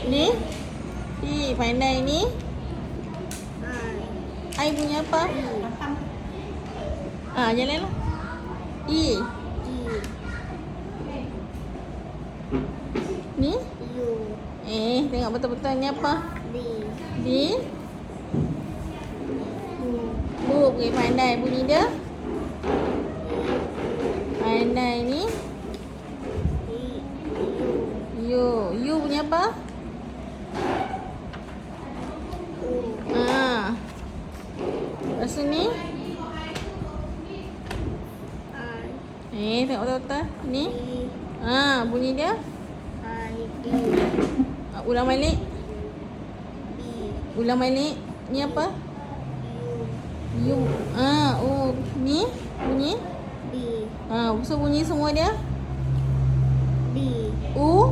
Ni? Pandai ni. I bunyi apa? Jalanlah. E. Ni? Tengok betul-betul ni apa? D. Bu. Okey, pandai bunyi dia. Pandai ni. U bunyi apa? Lepas tu ni. Tengok betul-betul. Ni. Bunyi dia. Ulang balik. Ulang balik. Ni apa? U. Ni bunyi. So bunyi semua dia. U.